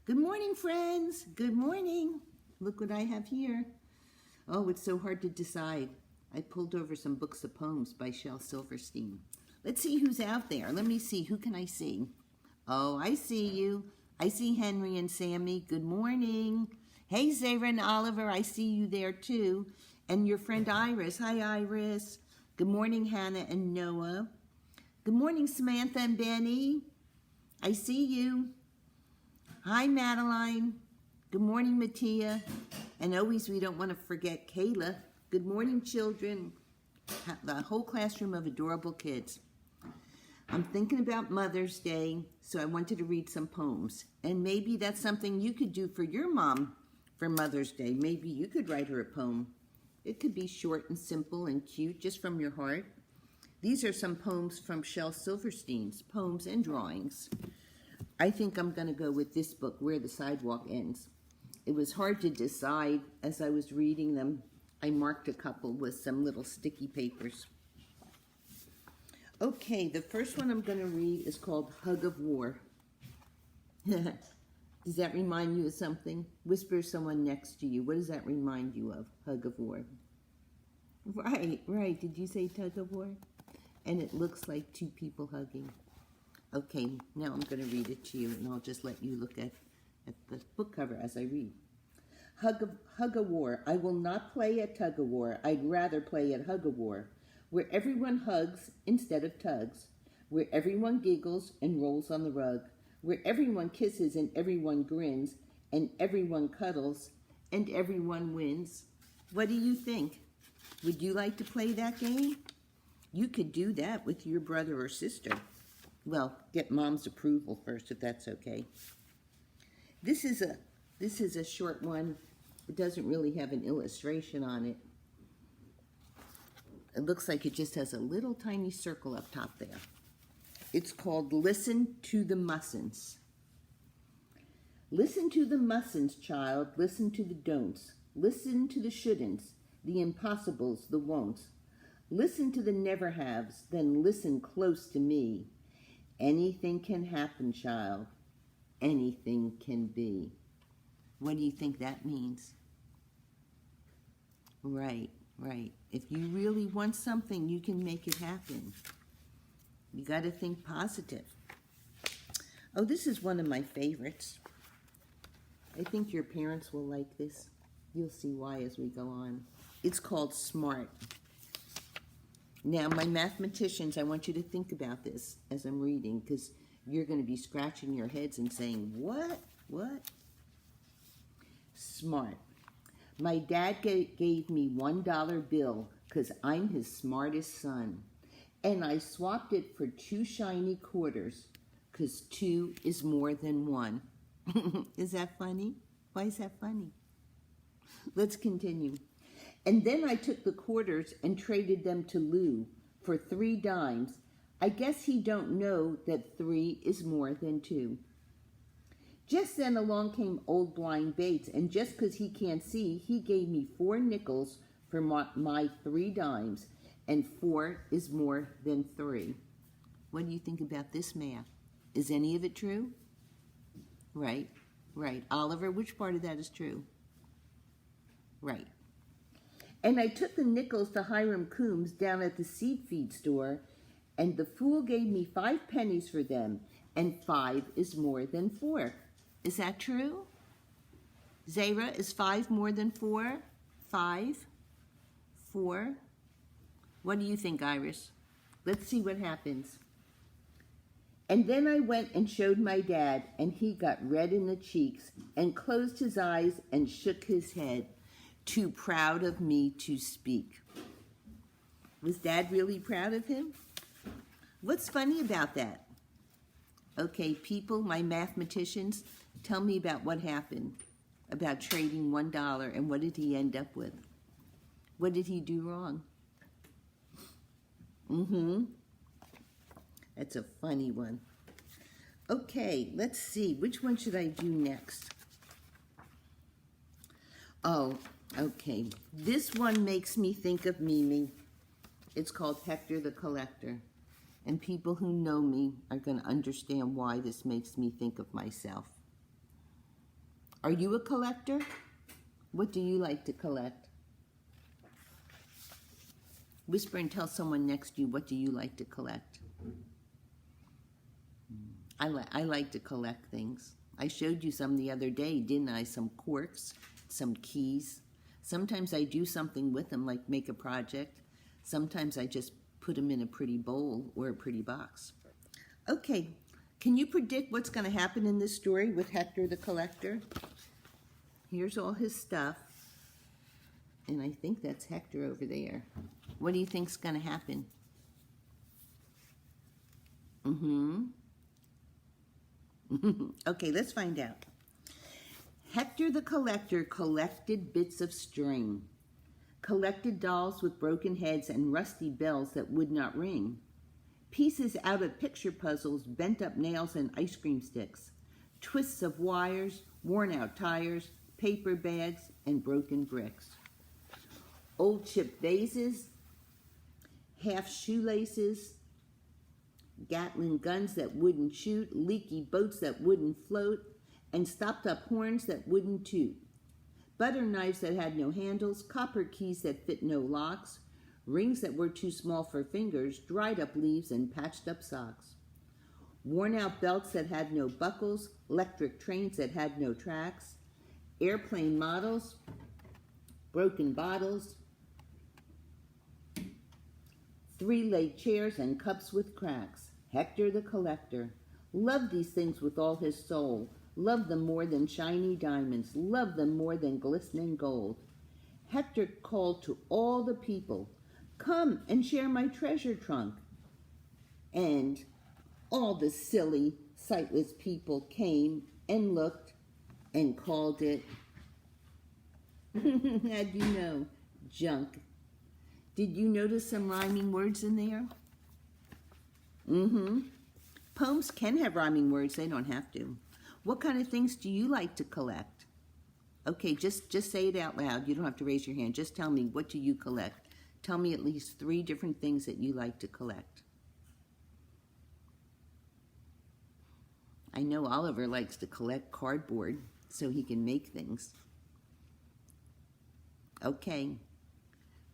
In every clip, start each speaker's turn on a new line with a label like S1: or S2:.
S1: Good morning, friends. Good morning. Look what I have here. Oh, it's so hard to decide. I pulled over some books of poems by Shel Silverstein. Let's see who's out there. Let me see. Who can I see? Oh, I see you. I see Henry and Sammy. Good morning. Hey, Zara and Oliver. I see you there too. And your friend Iris. Hi, Iris. Good morning, Hannah and Noah. Good morning, Samantha and Benny. I see you. Hi, Madeline. Good morning, Mattia. And always, we don't want to forget Kayla. Good morning, children. The whole classroom of adorable kids. I'm thinking about Mother's Day, so I wanted to read some poems. And maybe that's something you could do for your mom for Mother's Day. Maybe you could write her a poem. It could be short and simple and cute, just from your heart. These are some poems from Shel Silverstein's Poems and Drawings. I think I'm going to go with this book, Where the Sidewalk Ends. It was hard to decide as I was reading them. I marked a couple with some little sticky papers. Okay, the first one I'm going to read is called Hug of War. Does that remind you of something? Whisper someone next to you. What does that remind you of? Hug of War. Right. Did you say tug of war? And it looks like two people hugging. Okay, now I'm going to read it to you, and I'll just let you look at the book cover as I read. Hug of war. I will not play at tug of war. I'd rather play at hug of war, where everyone hugs instead of tugs, where everyone giggles and rolls on the rug, where everyone kisses and everyone grins, and everyone cuddles, and everyone wins. What do you think? Would you like to play that game? You could do that with your brother or sister. Well, get Mom's approval first, if that's okay. This is a short one. It doesn't really have an illustration on it. It looks like it just has a little tiny circle up top there. It's called Listen to the Mustn'ts. Listen to the mustn'ts, child. Listen to the don'ts. Listen to the shouldn'ts, the impossibles, the won'ts. Listen to the never-haves, then listen close to me. Anything can happen, child. Anything can be. What do you think that means? Right. If you really want something, you can make it happen. You got to think positive. Oh, this is one of my favorites. I think your parents will like this. You'll see why as we go on. It's called Smart. Now, my mathematicians, I want you to think about this as I'm reading, because you're going to be scratching your heads and saying, what? Smart. My dad gave me $1 bill because I'm his smartest son. And I swapped it for 2 shiny quarters because 2 is more than 1. Is that funny? Why is that funny? Let's continue. And then I took the quarters and traded them to Lou for 3 dimes. I guess he don't know that 3 is more than 2. Just then along came old blind Bates, and just 'cause he can't see, he gave me 4 nickels for my 3 dimes, and 4 is more than 3. What do you think about this math? Is any of it true? Right. Oliver, which part of that is true? Right. And I took the nickels to Hiram Coombs down at the seed feed store, and the fool gave me 5 pennies for them, and 5 is more than 4. Is that true? Zara, is 5 more than 4? 5? 4? What do you think, Iris? Let's see what happens. And then I went and showed my dad, and he got red in the cheeks, and closed his eyes and shook his head. Too proud of me to speak. Was Dad really proud of him? What's funny about that? Okay, people, my mathematicians, tell me about what happened, about trading $1, and what did he end up with? What did he do wrong? That's a funny one. Okay, let's see. Which one should I do next? Oh, okay. This one makes me think of Mimi. It's called Hector the Collector. And people who know me are going to understand why this makes me think of myself. Are you a collector? What do you like to collect? Whisper and tell someone next to you, what do you like to collect? I like to collect things. I showed you some the other day, didn't I? Some corks, some keys. Sometimes I do something with them, like make a project. Sometimes I just put them in a pretty bowl or a pretty box. Okay, can you predict what's going to happen in this story with Hector the collector? Here's all his stuff. And I think that's Hector over there. What do you think's going to happen? Okay, let's find out. Hector the collector collected bits of string, collected dolls with broken heads and rusty bells that would not ring, pieces out of picture puzzles, bent up nails and ice cream sticks, twists of wires, worn out tires, paper bags, and broken bricks, old chipped vases, half shoelaces, Gatling guns that wouldn't shoot, leaky boats that wouldn't float, and stopped up horns that wouldn't toot, butter knives that had no handles, copper keys that fit no locks, rings that were too small for fingers, dried up leaves and patched up socks, worn out belts that had no buckles, electric trains that had no tracks, airplane models, broken bottles, three-legged chairs and cups with cracks. Hector the collector loved these things with all his soul, loved them more than shiny diamonds, loved them more than glistening gold. Hector called to all the people, "Come and share my treasure trunk." And all the silly, sightless people came and looked and called it, how'd you know? Junk. Did you notice some rhyming words in there? Poems can have rhyming words, they don't have to. What kind of things do you like to collect? Okay, just say it out loud. You don't have to raise your hand. Just tell me, what do you collect? Tell me at least 3 different things that you like to collect. I know Oliver likes to collect cardboard so he can make things. Okay.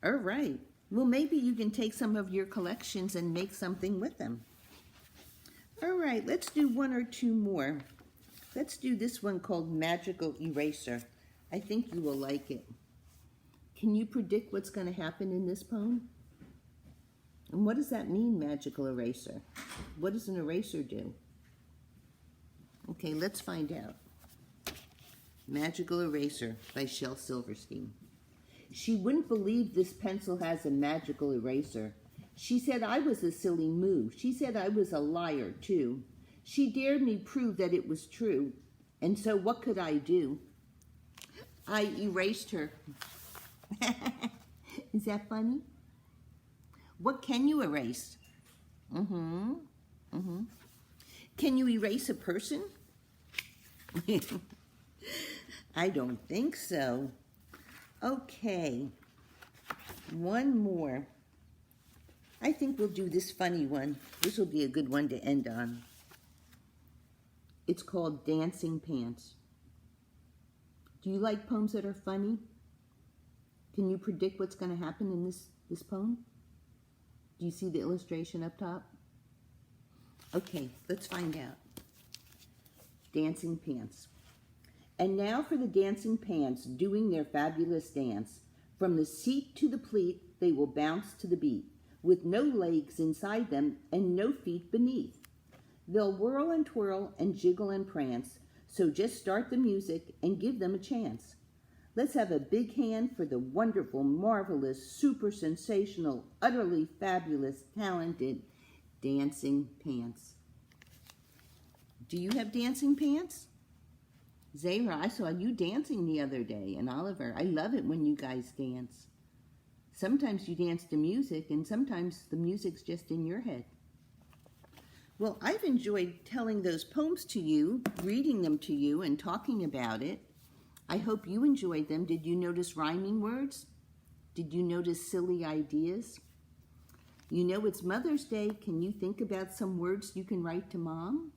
S1: All right. Well, maybe you can take some of your collections and make something with them. All right, let's do 1 or 2 more. Let's do this one called Magical Eraser. I think you will like it. Can you predict what's going to happen in this poem? And what does that mean, magical eraser? What does an eraser do? Okay, let's find out. Magical Eraser by Shel Silverstein. She wouldn't believe this pencil has a magical eraser. She said I was a silly moo. She said I was a liar, too. She dared me prove that it was true. And so what could I do? I erased her. Is that funny? What can you erase? Can you erase a person? I don't think so. Okay, 1 more. I think we'll do this funny one. This will be a good one to end on. It's called Dancing Pants. Do you like poems that are funny? Can you predict what's going to happen in this poem? Do you see the illustration up top? Okay, let's find out. Dancing Pants. And now for the dancing pants doing their fabulous dance. From the seat to the pleat, they will bounce to the beat, with no legs inside them and no feet beneath. They'll whirl and twirl and jiggle and prance, so just start the music and give them a chance. Let's have a big hand for the wonderful, marvelous, super sensational, utterly fabulous, talented dancing pants. Do you have dancing pants? Zahra, I saw you dancing the other day, and Oliver, I love it when you guys dance. Sometimes you dance to music, and sometimes the music's just in your head. Well, I've enjoyed telling those poems to you, reading them to you, and talking about it. I hope you enjoyed them. Did you notice rhyming words? Did you notice silly ideas? You know it's Mother's Day. Can you think about some words you can write to Mom?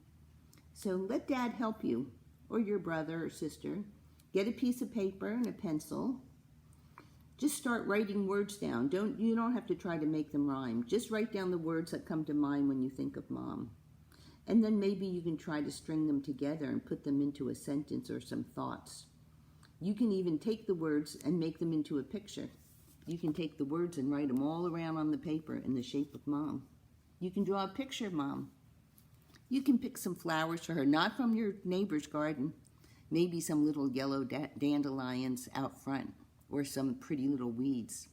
S1: So let Dad help you, or your brother or sister, Get a piece of paper and a pencil. Just start writing words down. You don't have to try to make them rhyme. Just write down the words that come to mind when you think of Mom. And then maybe you can try to string them together and put them into a sentence or some thoughts. You can even take the words and make them into a picture. You can take the words and write them all around on the paper in the shape of Mom. You can draw a picture of Mom. You can pick some flowers for her, not from your neighbor's garden. Maybe some little yellow dandelions out front, or some pretty little weeds.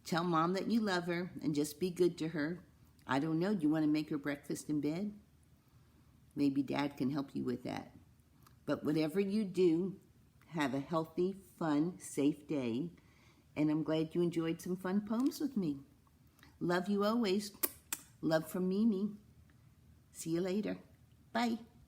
S1: Tell Mom that you love her and just be good to her. I don't know, do you want to make her breakfast in bed? Maybe Dad can help you with that. But whatever you do, have a healthy, fun, safe day. And I'm glad you enjoyed some fun poems with me. Love you always. Love from Mimi. See you later. Bye.